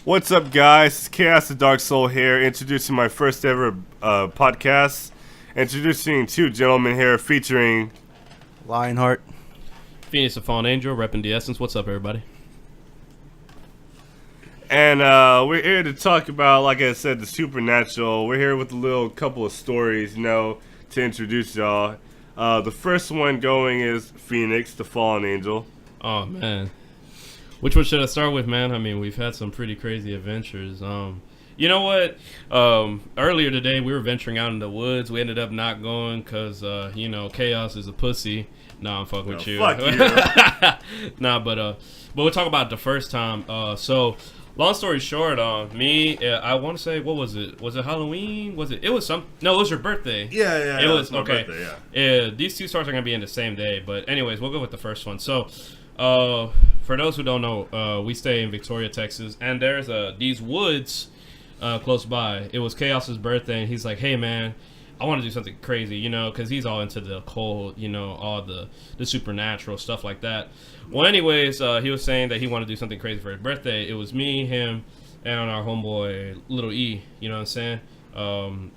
What's up, guys? It's Chaos the Dark Soul here, introducing my first ever podcast. Introducing two gentlemen here featuring Lionheart. Phoenix the Fallen Angel, repping the Essence. What's up, everybody? And we're here to talk about, like I said, the supernatural. We're here with a little couple of stories, to introduce y'all. The first one going is Phoenix the Fallen Angel. Oh, man. Which one should I start with, man? I mean, we've had some pretty crazy adventures. You know what? Earlier today, we were venturing out in the woods. We ended up not going because, Chaos is a pussy. Nah, I'm fucking with you. Fuck you. Nah, but we'll talk about the first time. So, long story short, I want to say, what was it? Was it Halloween? It was some... No, it was your birthday. Yeah. It was, my okay. birthday, Yeah, these two stories are going to be in the same day. But anyways, we'll go with the first one. So, for those who don't know, we stay in Victoria, Texas, and there's these woods close by. It was Chaos's birthday, and he's like, "Hey, man, I want to do something crazy, because he's all into the occult, all the supernatural stuff like that." Well, anyways, he was saying that he wanted to do something crazy for his birthday. It was me, him, and our homeboy Little E. You know what I'm saying?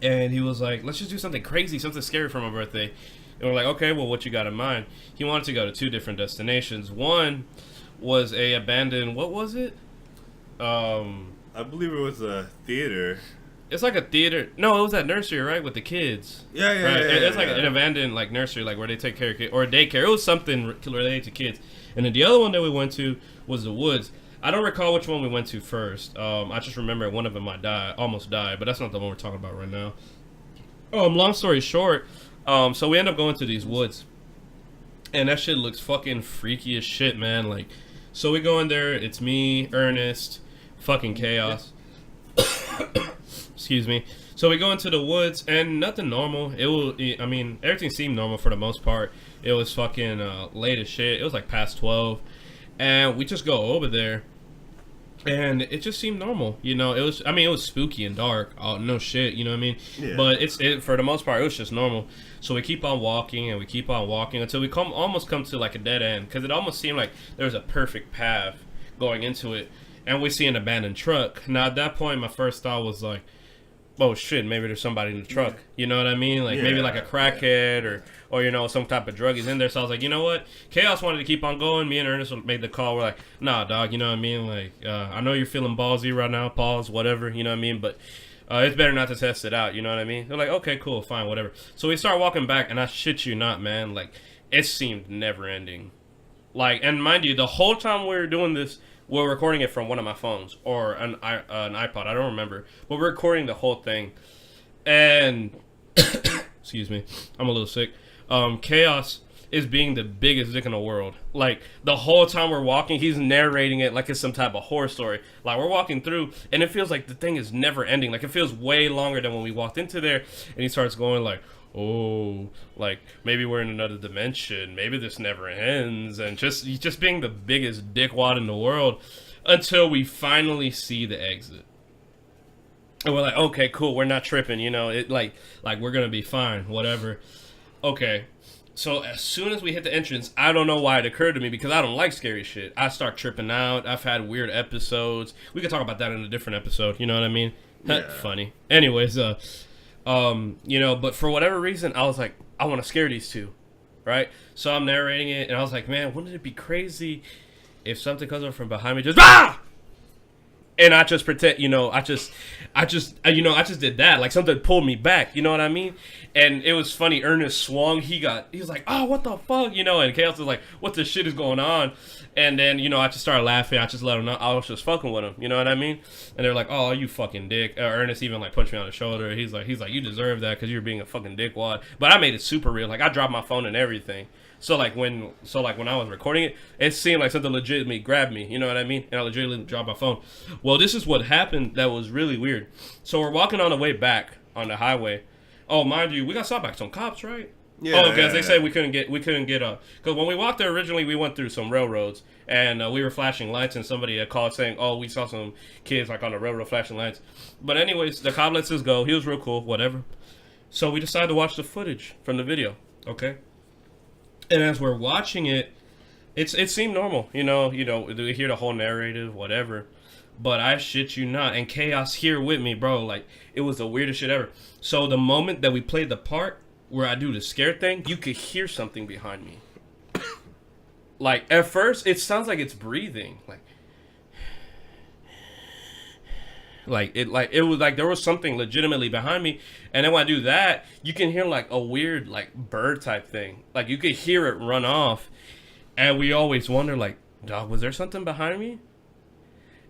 And he was like, "Let's just do something crazy, something scary for my birthday." And we're like, okay, well, what you got in mind? He wanted to go to two different destinations. One was a abandoned, what was it? I believe it was a theater. It's like a theater. No, it was that nursery, right, with the kids. Yeah. Right? It's like an abandoned nursery, where they take care of kids, or a daycare. It was something related to kids. And then the other one that we went to was the woods. I don't recall which one we went to first. I just remember one of them almost died, but that's not the one we're talking about right now. Long story short. So we end up going to these woods, and that shit looks fucking freaky as shit, man. So we go in there. It's me, Ernest, fucking Chaos. Excuse me. So we go into the woods, and nothing normal. Everything seemed normal for the most part. It was fucking late as shit. It was past 12, and we just go over there. And it just seemed normal, it was spooky and dark. Oh, no shit, you know what I mean? Yeah. But for the most part, it was just normal. So we keep on walking, and we keep on walking until we almost come to a dead end, because it almost seemed like there was a perfect path going into it. And we see an abandoned truck. Now, at that point, my first thought was like, oh shit, maybe there's somebody in the truck. You know what I mean? Maybe a crackhead or some type of drug is in there. So I was like, you know what? Chaos wanted to keep on going. Me and Ernest made the call. We're like, nah, dog, you know what I mean? I know you're feeling ballsy right now, pause, whatever, you know what I mean? But it's better not to test it out, you know what I mean? They're like, okay, cool, fine, whatever. So we start walking back, and I shit you not, man, it seemed never ending. And mind you, the whole time we were doing this, we're recording it from one of my phones or an iPod. I don't remember. But we're recording the whole thing. And, excuse me, I'm a little sick. Chaos is being the biggest dick in the world. The whole time we're walking, he's narrating it like it's some type of horror story. We're walking through, and it feels like the thing is never ending. It feels way longer than when we walked into there. And he starts going oh, maybe we're in another dimension, maybe this never ends, and he's just being the biggest dickwad in the world until we finally see the exit. And we're like, okay, cool, we're not tripping, we're gonna be fine, whatever. Okay, so as soon as we hit the entrance, I don't know why it occurred to me, because I don't like scary shit. I start tripping out. I've had weird episodes. We could talk about that in a different episode, you know what I mean? Yeah. Funny. Anyways, but for whatever reason, I was like, I want to scare these two, right? So I'm narrating it, and I was like, man, wouldn't it be crazy if something comes up from behind me, just ah! And I just pretend, I just did that, something pulled me back, you know what I mean? And it was funny. Ernest swung. He was like, oh, what the fuck, and Chaos was like, what the shit is going on? And then, I just started laughing. I just let him know I was just fucking with him, you know what I mean? And they're like, oh, you fucking dick. Ernest even punched me on the shoulder. He's like, you deserve that because you're being a fucking dickwad. But I made it super real. I dropped my phone and everything. So when I was recording it, it seemed like something legitimately grabbed me, you know what I mean? And I legitimately dropped my phone. Well, this is what happened that was really weird. So we're walking on the way back on the highway. Oh, mind you, we got stopped by some cops, right? Yeah. Oh, because they said we couldn't get because when we walked there originally, we went through some railroads, and we were flashing lights, and somebody had called saying, oh, we saw some kids on the railroad flashing lights. But anyways, the cop lets us go. He was real cool, whatever. So we decided to watch the footage from the video, okay? And as we're watching it, It seemed normal, we hear the whole narrative, whatever. But I shit you not, and Chaos here with me, bro. Like, it was the weirdest shit ever. So the moment that we played the part where I do the scare thing, you could hear something behind me. Like, at first, it sounds like it's breathing. It was like there was something legitimately behind me. And then when I do that, you can hear like a weird like bird type thing. Like, you could hear it run off. And we always wonder, like, dog, was there something behind me?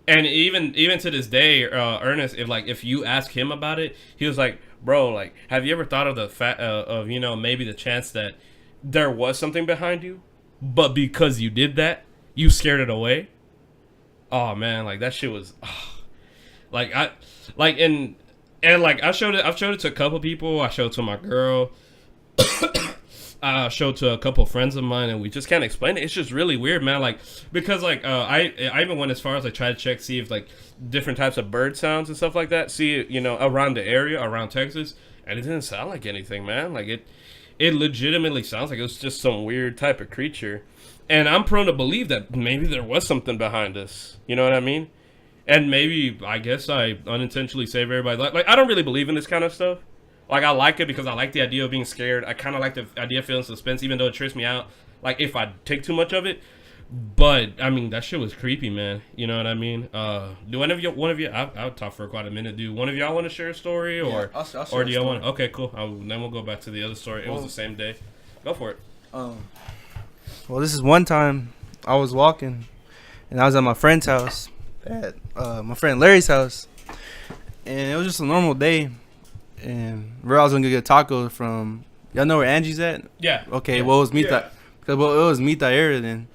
And even to this day, Ernest, if you ask him about it, he was like, bro, like, have you ever thought of the fact of maybe the chance that there was something behind you, but because you did that, you scared it away? Oh man, like that shit was, like I, like and like I've showed it to a couple people. I showed it to my girl. I showed to a couple friends of mine, and we just can't explain it. It's just really weird, man. Like, because like I even went as far as I tried to check, see if like different types of bird sounds and stuff like that. See, around the area, around Texas, and it didn't sound like anything, man. Like it legitimately sounds like it was just some weird type of creature. And I'm prone to believe that maybe there was something behind us. You know what I mean? And maybe I guess I unintentionally saved everybody. Like I don't really believe in this kind of stuff. Like, I like it because I like the idea of being scared. I kind of like the idea of feeling suspense, even though it trips me out. Like, if I take too much of it. But, I mean, that shit was creepy, man. You know what I mean? Do one of you, I'll talk for quite a minute. Do one of y'all want to share a story? Or, I'll share or do y'all a want to? Okay, cool. Then we'll go back to the other story. It was the same day. Go for it. Well, this is one time I was walking, and I was at my friend's house, at my friend Larry's house. And it was just a normal day. And I was gonna get a taco from, y'all know where Angie's at? Yeah. Okay, yeah. well it was Mita, Yeah. because it was Mita Era then,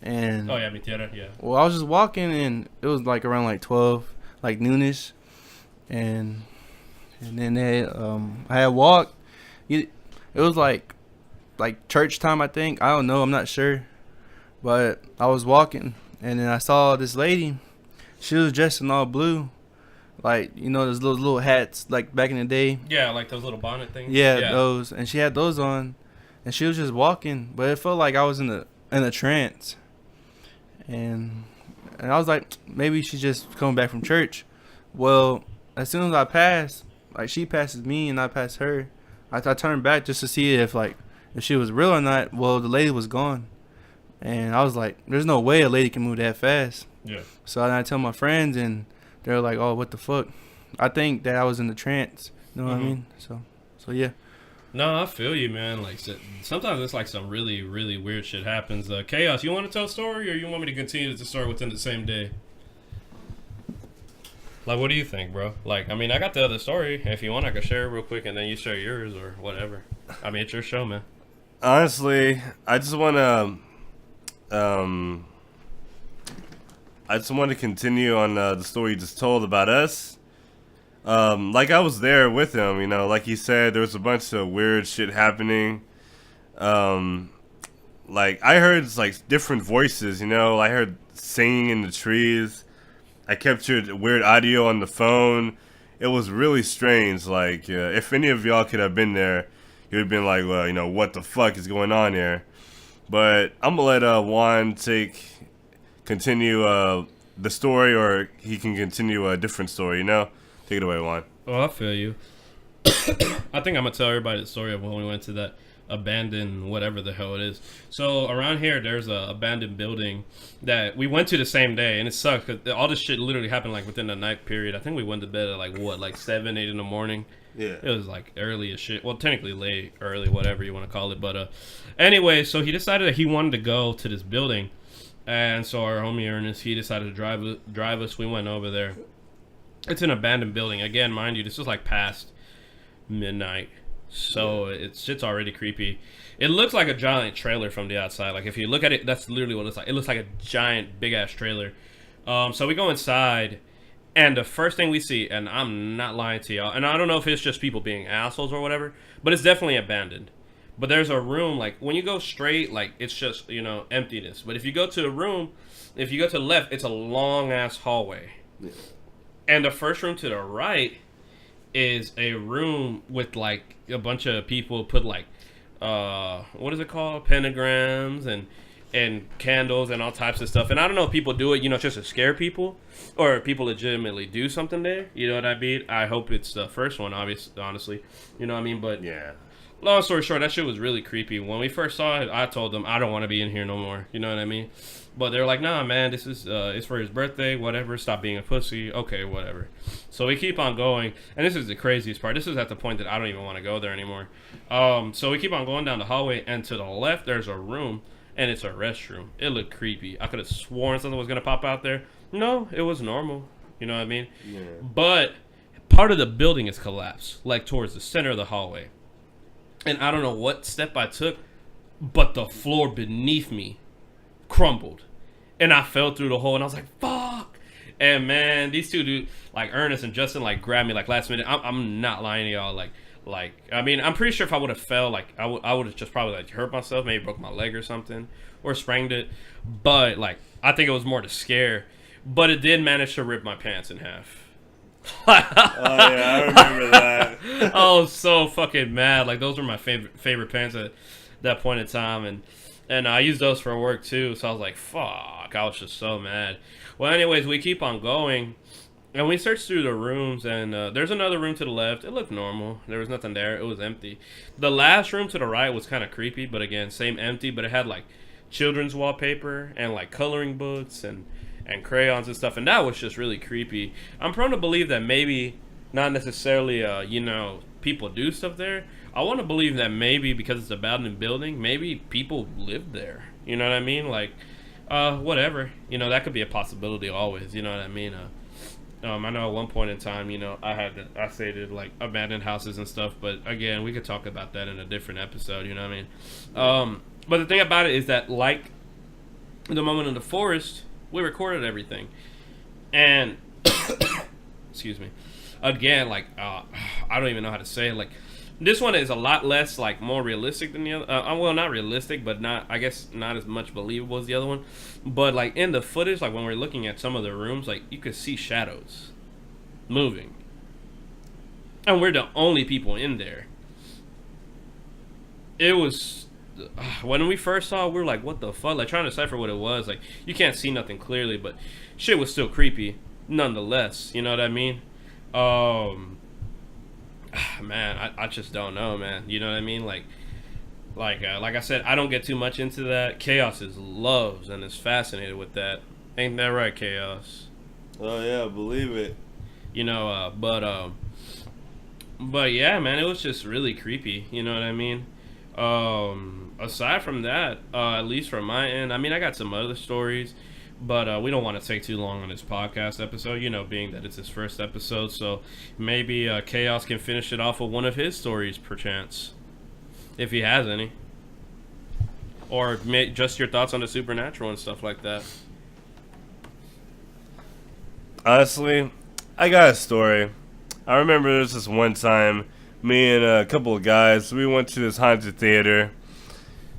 and Oh yeah, mi tierra, yeah. well I was just walking and it was like around like 12, like noonish, and then I had walked. It was like church time, I think. I don't know, I'm not sure, but I was walking and then I saw this lady. She was dressed in all blue. Like, those little hats, like back in the day. Yeah, like those little bonnet things. Yeah, those. And she had those on. And she was just walking. But it felt like I was in a trance. And I was like, maybe she's just coming back from church. Well, as soon as I passed, like she passes me and I pass her, I turned back just to see if she was real or not. Well, the lady was gone. And I was like, there's no way a lady can move that fast. Yeah. So I tell my friends, and they're like, "Oh, what the fuck?" I think that I was in the trance. You know what I mean? So yeah. No, I feel you, man. Like, sometimes it's like some really, really weird shit happens. Chaos, you want to tell a story, or you want me to continue the story within the same day? Like, what do you think, bro? Like, I mean, I got the other story. If you want, I can share it real quick, and then you share yours or whatever. I mean, it's your show, man. Honestly, I just want to continue on the story you just told about us. Like I was there with him, like he said, there was a bunch of weird shit happening. Like I heard like different voices, I heard singing in the trees. I captured weird audio on the phone. It was really strange. Like if any of y'all could have been there, you would have been like, well, what the fuck is going on here? But I'm gonna let Juan continue the story, or he can continue a different story, Take it away, Juan. Oh, I feel you. I think I'm going to tell everybody the story of when we went to that abandoned whatever the hell it is. So around here, there's a abandoned building that we went to the same day, and it sucked because all this shit literally happened like within the night period. I think we went to bed at like 7, 8 in the morning. Yeah. It was like early as shit. Well, technically late, early, whatever you want to call it. But anyway, so he decided that he wanted to go to this building. And so our homie Ernest, he decided to drive us. We went over there. It's an abandoned building. Again, mind you, this is like past midnight. So shit's already creepy. It looks like a giant trailer from the outside. Like if you look at it, that's literally what it looks like. It looks like a giant, big ass trailer. So we go inside, and the first thing we see, and I'm not lying to y'all, and I don't know if it's just people being assholes or whatever, but it's definitely abandoned. But there's a room, like, when you go straight, like, it's just, emptiness. But if you go to the room, if you go to the left, it's a long-ass hallway. Yeah. And the first room to the right is a room with, like, a bunch of people put, like, what is it called? Pentagrams and and candles and all types of stuff. And I don't know if people do it, just to scare people, or if people legitimately do something there. You know what I mean? I hope it's the first one, honestly. You know what I mean? But Yeah. long story short, that shit was really creepy. When we first saw it, I told them I don't want to be in here no more. You know what I mean? But they're like, nah, man, this is it's for his birthday, whatever. Stop being a pussy. Okay, whatever. So we keep on going, and this is the craziest part. This is at the point that I don't even want to go there anymore. So we keep on going down the hallway, and to the left there's a room, and it's a restroom. It looked creepy. I could have sworn something was gonna pop out there. No, it was normal. You know what I mean? Yeah. But part of the building is collapsed, like towards the center of the hallway. And I don't know what step I took, but the floor beneath me crumbled. And I fell through the hole, and I was like, fuck. And man, these two dudes, like Ernest and Justin, like grabbed me like last minute. I'm not lying to y'all. I mean, I'm pretty sure if I would have fell, like I would have just probably like hurt myself, maybe broke my leg or something, or sprained it. But like, I think it was more to scare. But it did manage to rip my pants in half. Oh yeah, I remember that. I was so fucking mad. Like, those were my favorite pants at that point in time, and I used those for work too. So I was like, fuck. I was just so mad. Well, anyways, we keep on going, and we search through the rooms, and there's another room to the left. It looked normal. There was nothing there. It was empty. The last room to the right was kind of creepy, but again, same empty. But it had like children's wallpaper and like coloring books and crayons and stuff, and that was just really creepy. I'm prone to believe that maybe not necessarily people do stuff there. I want to believe that maybe because it's an abandoned building, maybe people lived there. You know what I mean? Like, whatever. That could be a possibility always. You know what I mean? I know at one point in time, I stated like abandoned houses and stuff, but again, we could talk about that in a different episode. You know what I mean? But the thing about it is that, like the moment in the forest, we recorded everything, and excuse me, again, like I don't even know how to say it. Like, this one is a lot less, like, more realistic than the other. Well, not realistic, but not as much believable as the other one. But like in the footage, like when we're looking at some of the rooms, like you could see shadows moving, and we're the only people in there. It was. When we first saw it, we were like, what the fuck? Like, trying to decipher what it was. Like, you can't see nothing clearly, but shit was still creepy nonetheless. You know what I mean? Man, I just don't know, man. You know what I mean? Like I said, I don't get too much into that. Chaos loves and is fascinated with that. Ain't that right, Chaos? Oh yeah, believe it. But yeah, man, it was just really creepy. You know what I mean? Aside from that, at least from my end, I mean, I got some other stories, but we don't want to take too long on this podcast episode, being that it's his first episode. So maybe Chaos can finish it off with one of his stories, perchance, if he has any, or just your thoughts on the supernatural and stuff like that. Honestly, I got a story. I remember there was this one time, me and a couple of guys, we went to this haunted theater,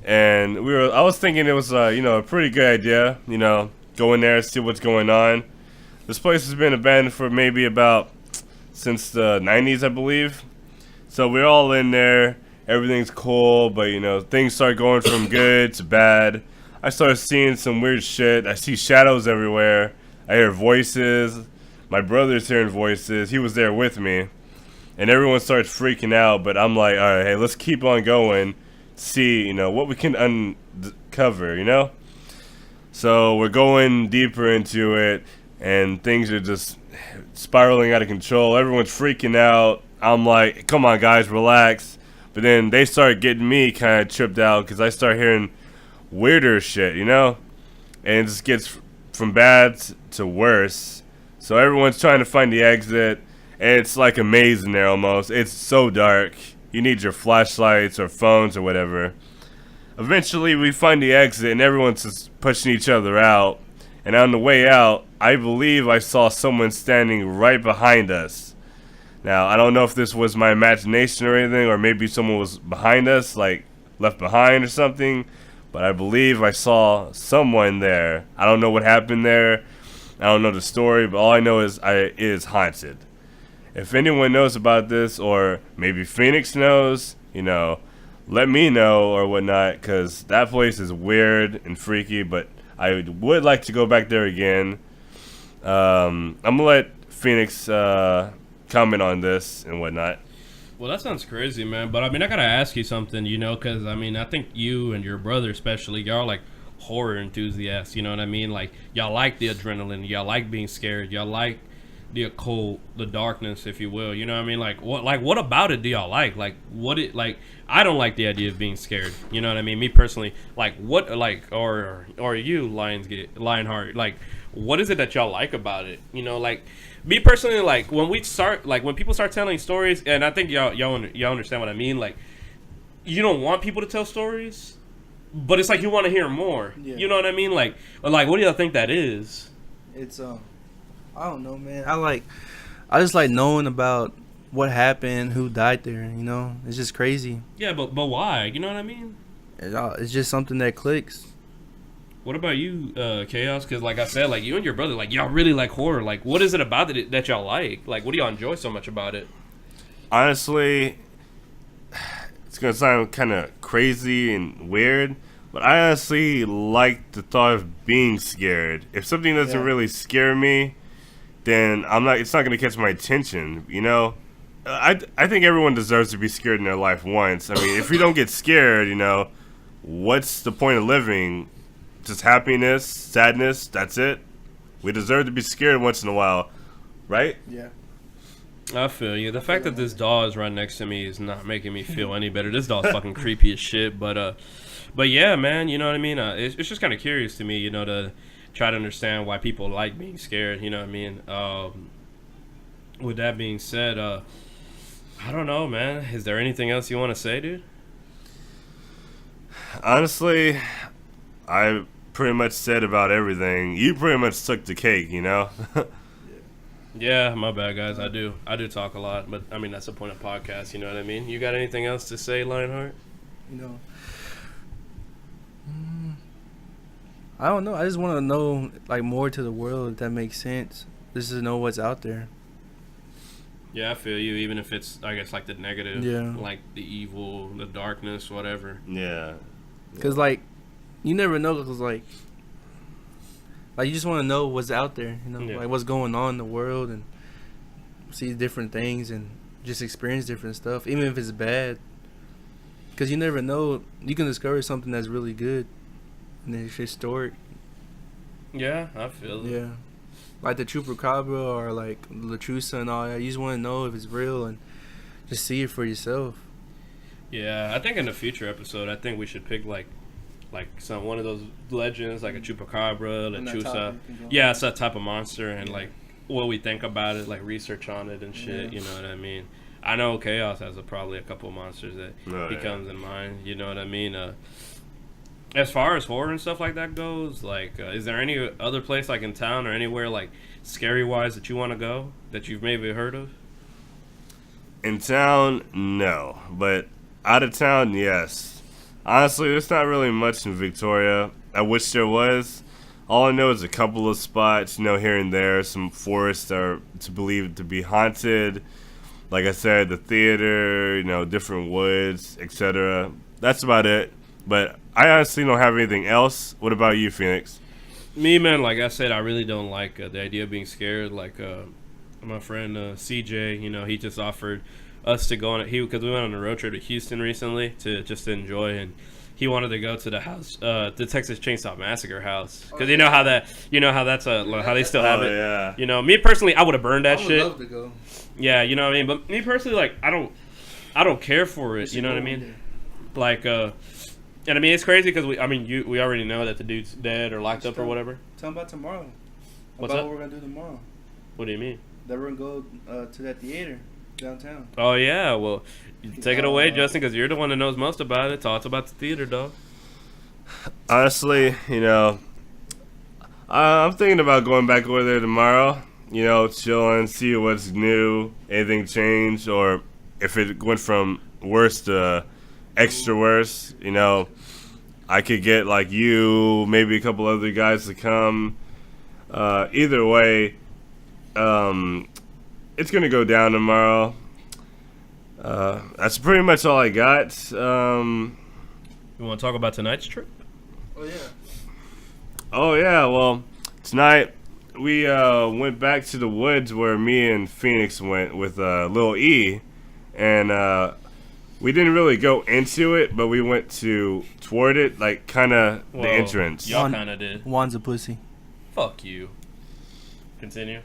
and I was thinking it was, a pretty good idea, go in there and see what's going on. This place has been abandoned for maybe since the 90s, I believe. So we're all in there, everything's cool, but, things start going from good to bad. I started seeing some weird shit. I see shadows everywhere. I hear voices. My brother's hearing voices. He was there with me. And everyone starts freaking out, but I'm like, all right, hey, let's keep on going, see, what we can uncover, So we're going deeper into it, and things are just spiraling out of control. Everyone's freaking out. I'm like, come on, guys, relax. But then they start getting me kind of tripped out because I start hearing weirder shit, And it just gets from bad to worse. So everyone's trying to find the exit. And it's like a maze in there almost. It's so dark. You need your flashlights or phones or whatever. Eventually, we find the exit, and everyone's just pushing each other out. And on the way out, I believe I saw someone standing right behind us. Now, I don't know if this was my imagination or anything, or maybe someone was behind us, like left behind or something. But I believe I saw someone there. I don't know what happened there. I don't know the story, but all I know is it is haunted. If anyone knows about this, or maybe Phoenix knows, let me know or whatnot, because that place is weird and freaky, but I would like to go back there again. I'm going to let Phoenix comment on this and whatnot. Well, that sounds crazy, man. But I mean, I gotta ask you something, you know, because I mean, I think you and your brother, especially, y'all like horror enthusiasts. You know what I mean? Like, y'all like the adrenaline, y'all like being scared, y'all like the occult, the darkness, if you will. You know what I mean? What about it do y'all like? I don't like the idea of being scared. You know what I mean? Me personally, or you, Lionheart, like, what is it that y'all like about it? You know, like. Me personally, like when people start telling stories, and I think y'all understand what I mean. Like, you don't want people to tell stories, but it's like you want to hear more. Yeah. You know what I mean? Like what do y'all think that is? It's I don't know, man. I just like knowing about what happened, who died there. You know, it's just crazy. Yeah, but why? You know what I mean? It's just something that clicks. What about you, Chaos? Because like I said, like you and your brother, like y'all really like horror. Like, what is it about it that y'all like? Like, what do y'all enjoy so much about it? Honestly, it's going to sound kind of crazy and weird, but I honestly like the thought of being scared. If something doesn't really scare me, then it's not going to catch my attention, you know? I think everyone deserves to be scared in their life once. I mean, if you don't get scared, you know, what's the point of living? Just happiness, sadness, that's it. We deserve to be scared once in a while, right? Yeah. I feel you. The fact that this doll is right next to me is not making me feel any better. This doll's fucking creepy as shit. But yeah, man, you know what I mean? It's just kind of curious to me, you know, to try to understand why people like being scared, you know what I mean? With that being said, I don't know, man. Is there anything else you want to say, dude? Honestly, I pretty much said about everything. You pretty much took the cake, you know? Yeah, my bad, guys. I do talk a lot, but I mean that's the point of podcasts. You know what I mean? You got anything else to say, Lionheart? You know, I don't know. I just want to know like more to the world. If that makes sense. Just to know what's out there. Yeah, I feel you. Even if it's, I guess, like the negative, Yeah. like the evil, the darkness, whatever. Yeah. Cause like, you never know. Cause like you just want to know what's out there. You know, Yeah. like what's going on in the world and see different things and just experience different stuff, even if it's bad. Cause you never know. You can discover something that's really good and it's historic. Yeah, I feel it. Yeah. Like the Chupacabra or like Latrusa and all that. You just want to know if it's real and just see it for yourself. Yeah, I think in a future episode, I think we should pick like one of those legends, like a Chupacabra, And that Lechusa. topic can go Yeah, on. it's that type of monster, and like what we think about it, like research on it and shit. Yeah. You know what I mean? I know Chaos has probably a couple of monsters that Oh, he yeah. comes in mind. You know what I mean? As far as horror and stuff like that goes, like, is there any other place like in town or anywhere like scary wise that you want to go that you've maybe heard of? In town, no. But out of town, yes. Honestly, there's not really much in Victoria. I wish there was. All I know is a couple of spots, you know, here and there. Some forests are to believe to be haunted. Like I said, the theater, you know, different woods, etc. That's about it. But I honestly don't have anything else. What about you, Phoenix? Me, man, like I said, I really don't like the idea of being scared. Like my friend CJ, you know, he just offered us to go on it. Because we went on a road trip to Houston recently to just enjoy, and he wanted to go to the house, the Texas Chainsaw Massacre house, because you know how that's how they still have it. Yeah. You know, me personally, I would have burned that I would shit. love to go. Yeah, you know what I mean. But me personally, like I don't care for it. You know what I mean? Like and I mean it's crazy because we already know that the dude's dead or locked up or whatever. Tell them about tomorrow. What's about up? what we're gonna do tomorrow. What do you mean? That we're gonna go to that theater downtown. Oh yeah, well, you take it away, Justin, because you're the one that knows most about it. Talk about the theater, dog. Honestly, you know, I'm thinking about going back over there tomorrow. You know, chilling, see what's new, anything changed, or if it went from worse to extra worse. You know, I could get like you, maybe a couple other guys to come. Either way, it's gonna go down tomorrow. That's pretty much all I got. You want to talk about tonight's trip? Oh yeah. Oh yeah, well, tonight we went back to the woods where me and Phoenix went with Lil E, and we didn't really go into it, but we went toward it, like kind of the entrance. Y'all kind of did. Juan's a pussy. Fuck you. Continue.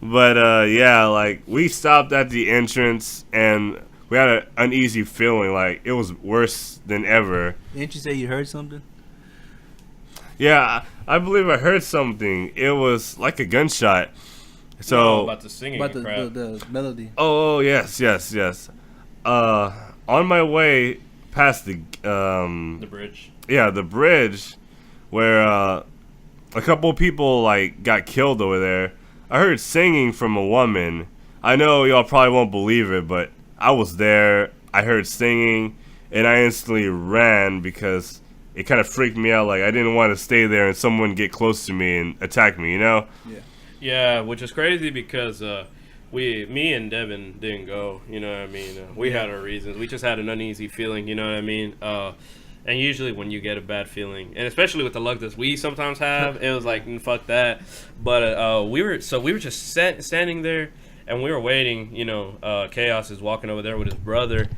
But yeah, like we stopped at the entrance and we had an uneasy feeling, like it was worse than ever. Didn't you say you heard something? Yeah, I believe I heard something. It was like a gunshot. So No, about the singing About and crap. the melody. oh yes. On my way past the The bridge. yeah, the bridge where a couple people like got killed over there. I heard singing from a woman. I know y'all probably won't believe it, but I was there. I heard singing, and I instantly ran because it kind of freaked me out. Like I didn't want to stay there and someone get close to me and attack me. You know? Yeah, which is crazy because me and Devin didn't go. You know what I mean? We had our reasons. We just had an uneasy feeling. You know what I mean? And usually when you get a bad feeling, and especially with the luck that we sometimes have, it was like fuck that. But we were just standing there, and we were waiting. You know, Chaos is walking over there with his brother,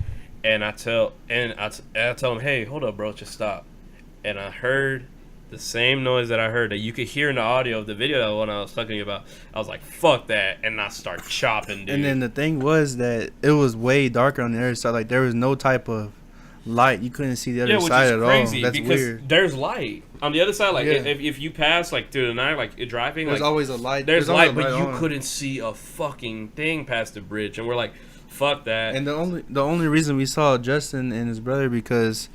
and I tell him, hey, hold up, bro, just stop. And I heard the same noise that I heard that you could hear in the audio of the video that one I was talking about. I was like, fuck that, and I start chopping, dude. And then the thing was that it was way darker on the other side. Like there was no type of light. You couldn't see the other which side is at crazy all. That's because weird. there's light on the other side. Like Yeah. if you pass like through the night, like you're driving, There's like always a light. there's always light, a but you on. couldn't see a fucking thing past the bridge, and we're like, fuck that. And the only reason we saw Justin and his brother because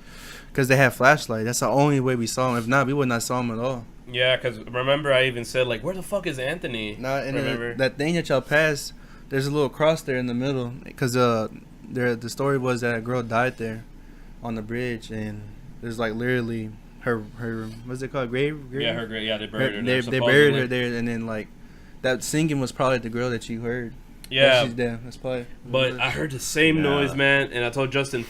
they had flashlight. That's the only way we saw him. If not, we would not saw him at all. Yeah, because remember I even said like, where the fuck is Anthony? Now, and remember? that thing that y'all passed, there's a little cross there in the middle because the story was that a girl died there on the bridge, and there's like literally her what's it called, grave? Yeah, they buried her. They there, buried her supposedly. there, and then like that singing was probably the girl that you heard. Yeah, she's dead. That's probably. but I heard the same Yeah. noise, man, and I told Devin,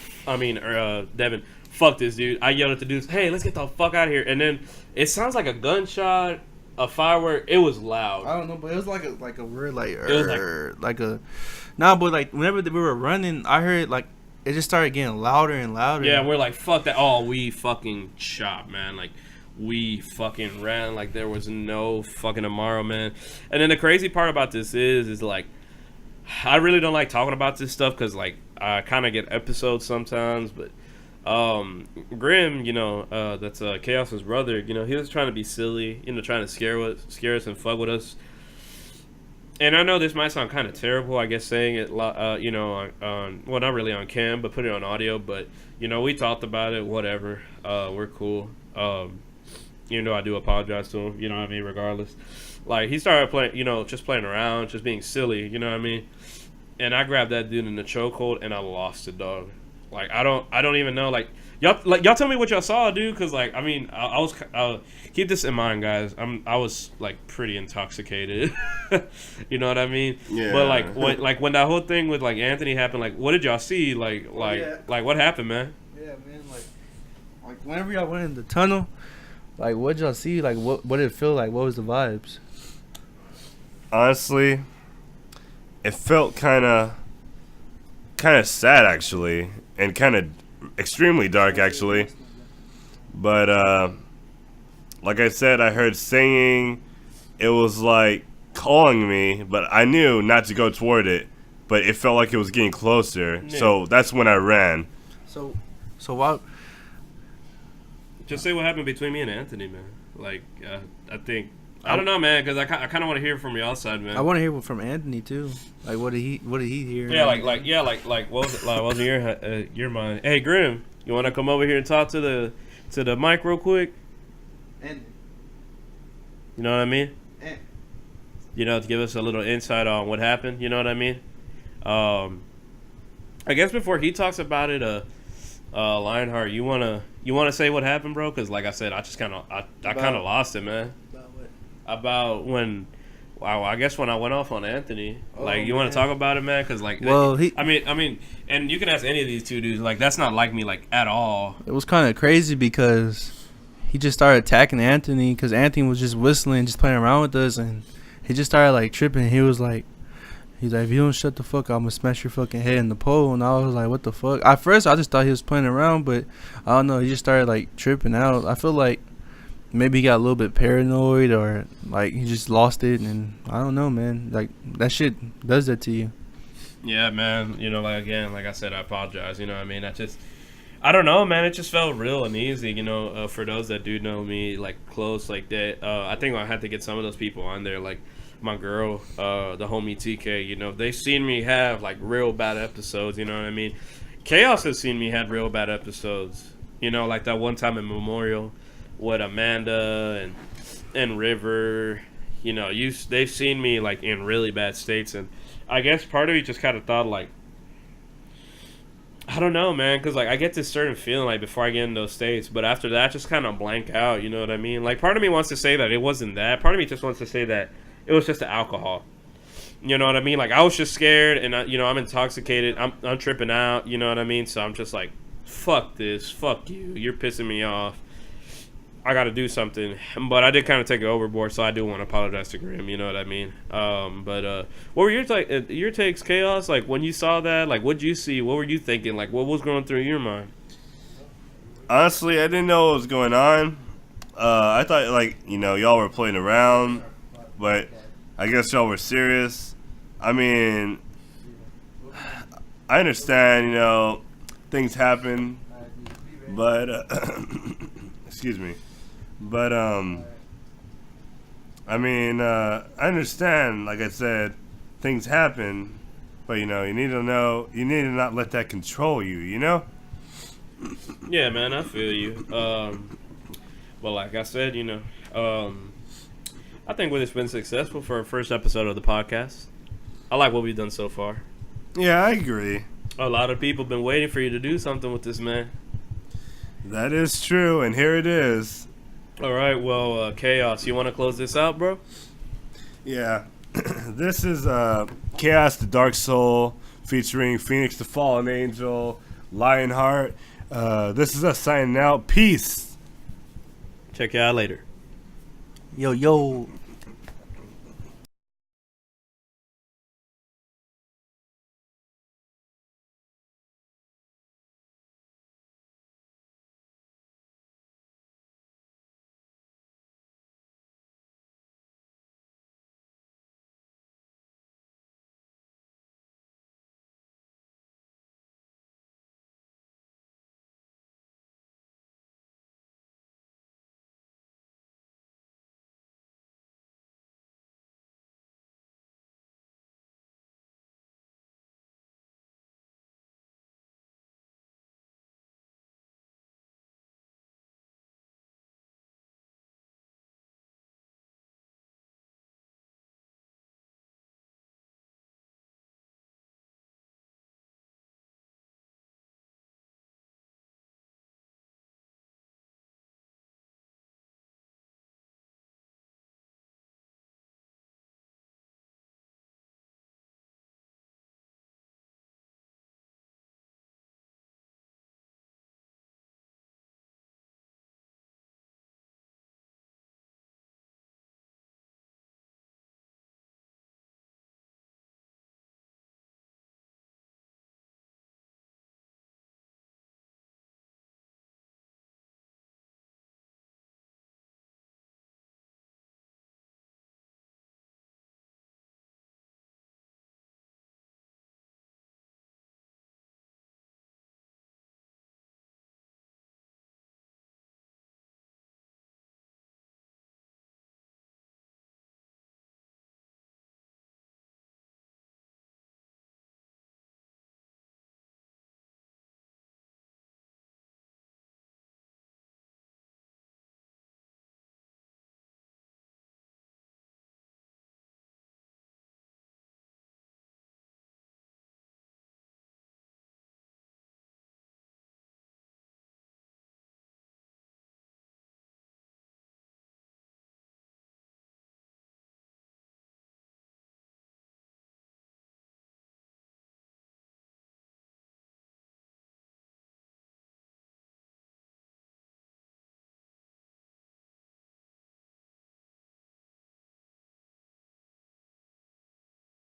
fuck this dude. I yelled at the dudes, hey, let's get the fuck out of here. And then it sounds like a gunshot, a firework. It was loud. I don't know, but it was like a word like It was like a but like whenever we were running, I heard like it just started getting louder and louder. Yeah, we're like, fuck that. Oh, we fucking chopped, man. Like, we fucking ran like there was no fucking tomorrow, man. And then the crazy part about this is like, I really don't like talking about this stuff because, like, I kind of get episodes sometimes. But Grim, you know, that's Chaos's brother, you know, he was trying to be silly, you know, trying to scare us and fuck with us. And I know this might sound kind of terrible, I guess, saying it, you know, on well, not really on cam, but put it on audio. But, you know, we talked about it, whatever. We're cool. Even though I do apologize to him, you know what I mean, regardless. Like, he started playing, you know, just playing around, just being silly, you know what I mean? And I grabbed that dude in the chokehold, and I lost it, dog. Like, I don't even know, like, y'all tell me what y'all saw, dude, because, like, I mean, I was, keep this in mind, guys, I was, like, pretty intoxicated, you know what I mean? Yeah. But, when that whole thing with, like, Anthony happened, like, what did y'all see? Like, what happened, man? Yeah, man. Like whenever y'all went in the tunnel, like what y'all see? Like what did it feel like? What was the vibes? Honestly, it felt kind of sad actually, and kind of extremely dark actually. But like I said, I heard singing. It was like calling me, but I knew not to go toward it. But it felt like it was getting closer, Yeah. so that's when I ran. So what? Just say what happened between me and Anthony, man. Like, I think I don't know, man, because I kind of want to hear from y'all side, man. I want to hear from Anthony too. Like what did he hear? Yeah, like what was it? Like, what was your mind? Hey, Grim, you want to come over here and talk to the mic real quick? And You know what I mean? You know, to give us a little insight on what happened. You know what I mean? I guess before he talks about it, Lionheart, you wanna say what happened, bro? Because like I said, I just kind of lost it, man. about what? About when Wow, I guess when I went off on Anthony, like, Oh, you want man. to talk about it, man? Because, like, Well, I mean, and you can ask any of these two dudes, like, that's not like me, like, at all. It was kind of crazy because he just started attacking Anthony because Anthony was just whistling, just playing around with us, and he just started like tripping. He's like, if you don't shut the fuck up, I'm gonna smash your fucking head in the pole. And I was like, what the fuck? At first, I just thought he was playing around, but I don't know. He just started like tripping out. I feel like maybe he got a little bit paranoid or like he just lost it, and I don't know, man. Like that shit does that to you. Yeah, man. You know, like, again, like I said, I apologize. You know what I mean? I don't know, man. It just felt real uneasy, you know, for those that do know me, like, close like that. I think I had to get some of those people on there, like my girl, the homie TK, you know. They've seen me have, like, real bad episodes, you know what I mean? Chaos has seen me have real bad episodes, you know, like that one time in Memorial with Amanda and River, you know. They've seen me, like, in really bad states, and I guess part of me just kind of thought, like, I don't know, man, because, like, I get this certain feeling, like, before I get in those states, but after that, just kind of blank out, you know what I mean? Like, part of me wants to say that it wasn't that. Part of me just wants to say that it was just the alcohol. You know what I mean? Like, I was just scared, and, I'm intoxicated. I'm tripping out, you know what I mean? So I'm just like, fuck this, fuck you, you're pissing me off. I got to do something. But I did kind of take it overboard, so I do want to apologize to Grim, you know what I mean? But what were your takes, Chaos? Like, when you saw that, like, what'd you see? What were you thinking? Like, what was going through your mind? Honestly, I didn't know what was going on. I thought, like, y'all were playing around, but I guess y'all were serious. I mean, I understand, things happen, but excuse me. But I mean, I understand. Like I said, things happen, but you need to not let that control you. Yeah, man, I feel you. Well, like I said, I think it's been successful for our first episode of the podcast. I like what we've done so far. Yeah, I agree. A lot of people have been waiting for you to do something with this, man. That is true, and here it is. All right, well, Chaos, you want to close this out, bro? Yeah. This is Chaos the Dark Soul featuring Phoenix the Fallen Angel, Lionheart. This is us signing out. Peace. Check you out later. Yo.